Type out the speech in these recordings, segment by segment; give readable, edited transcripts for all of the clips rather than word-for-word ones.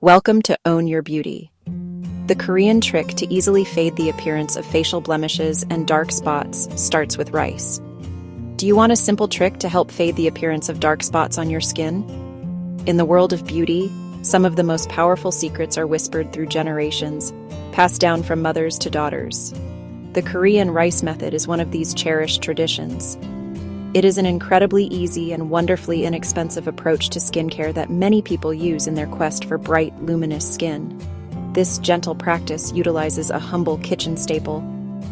Welcome to Own Your Beauty, the Korean trick to easily fade the appearance of facial blemishes and dark spots starts with rice. Do you want a simple trick to help fade the appearance of dark spots on your skin? In the world of beauty, some of the most powerful secrets are whispered through generations, passed down from mothers to daughters. The Korean rice method is one of these cherished traditions. It is an incredibly easy and wonderfully inexpensive approach to skincare that many people use in their quest for bright, luminous skin. This gentle practice utilizes a humble kitchen staple,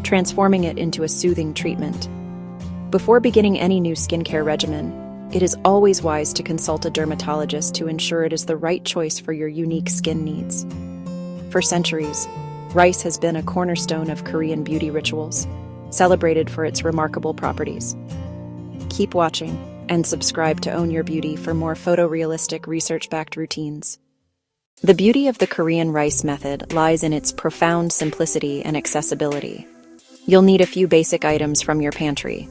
transforming it into a soothing treatment. Before beginning any new skincare regimen, it is always wise to consult a dermatologist to ensure it is the right choice for your unique skin needs. For centuries, rice has been a cornerstone of Korean beauty rituals, celebrated for its remarkable properties. Keep watching and subscribe to Own Your Beauty for more photorealistic, research-backed routines. The beauty of the Korean rice method lies in its profound simplicity and accessibility. You'll need a few basic items from your pantry.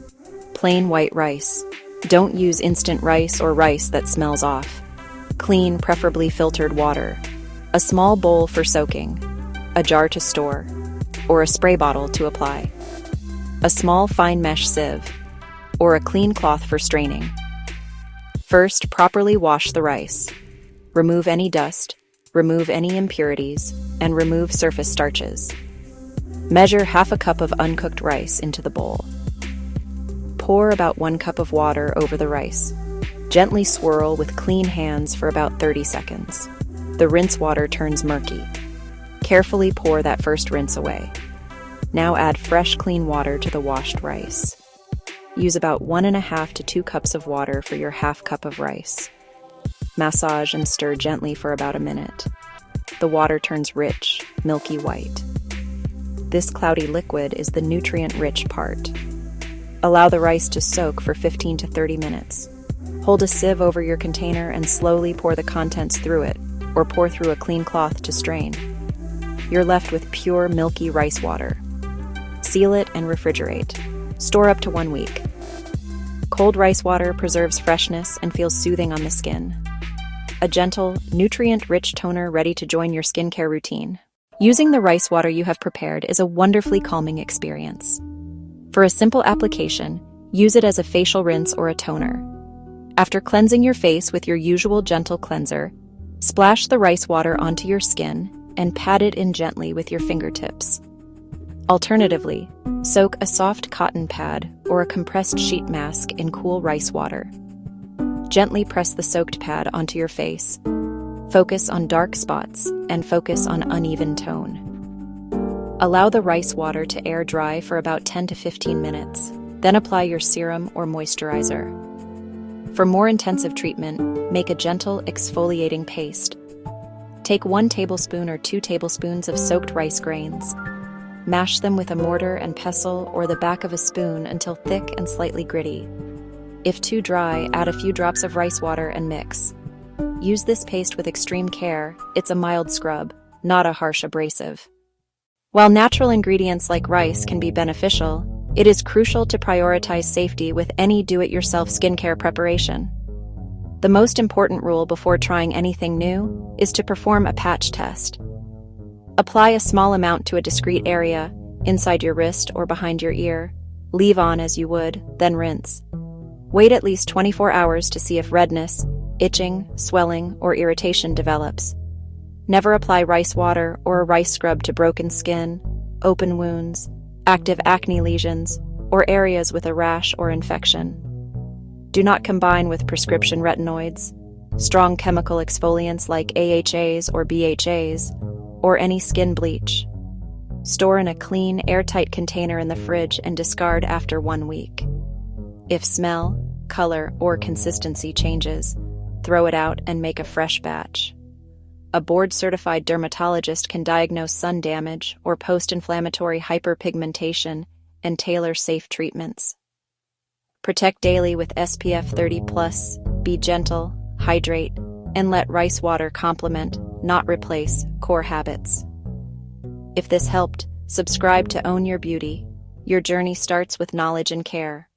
Plain white rice. Don't use instant rice or rice that smells off. Clean, preferably filtered water. A small bowl for soaking. A jar to store. Or a spray bottle to apply. A small fine mesh sieve. Or a clean cloth for straining. First, properly wash the rice. Remove any dust, remove any impurities, and remove surface starches. Measure half a cup of uncooked rice into the bowl. Pour about 1 cup of water over the rice. Gently swirl with clean hands for about 30 seconds. The rinse water turns murky. Carefully pour that first rinse away. Now add fresh, clean water to the washed rice. Use about 1.5 to 2 cups of water for your half cup of rice. Massage and stir gently for about a minute. The water turns rich, milky white. This cloudy liquid is the nutrient-rich part. Allow the rice to soak for 15 to 30 minutes. Hold a sieve over your container and slowly pour the contents through it, or pour through a clean cloth to strain. You're left with pure, milky rice water. Seal it and refrigerate. Store up to 1 week. Cold rice water preserves freshness and feels soothing on the skin. A gentle, nutrient-rich toner ready to join your skincare routine. Using the rice water you have prepared is a wonderfully calming experience. For a simple application, use it as a facial rinse or a toner. After cleansing your face with your usual gentle cleanser, splash the rice water onto your skin and pat it in gently with your fingertips. Alternatively, soak a soft cotton pad or a compressed sheet mask in cool rice water. Gently press the soaked pad onto your face. Focus on dark spots and focus on uneven tone. Allow the rice water to air dry for about 10 to 15 minutes, then apply your serum or moisturizer. For more intensive treatment, make a gentle exfoliating paste. Take 1 tablespoon or 2 tablespoons of soaked rice grains. Mash them with a mortar and pestle or the back of a spoon until thick and slightly gritty. If too dry, add a few drops of rice water and mix. Use this paste with extreme care. It's a mild scrub, not a harsh abrasive. While natural ingredients like rice can be beneficial, it is crucial to prioritize safety with any do-it-yourself skincare preparation. The most important rule before trying anything new is to perform a patch test. Apply a small amount to a discrete area, inside your wrist or behind your ear. Leave on as you would, then rinse. Wait at least 24 hours to see if redness, itching, swelling, or irritation develops. Never apply rice water or a rice scrub to broken skin, open wounds, active acne lesions, or areas with a rash or infection. Do not combine with prescription retinoids, strong chemical exfoliants like AHAs or BHAs, or any skin bleach. Store in a clean, airtight container in the fridge and discard after 1 week. If smell, color, or consistency changes, throw it out and make a fresh batch. A board-certified dermatologist can diagnose sun damage or post-inflammatory hyperpigmentation and tailor safe treatments. Protect daily with SPF 30+, be gentle, hydrate, and let rice water complement, not replace, core habits. If this helped, subscribe to Own Your Beauty. Your journey starts with knowledge and care.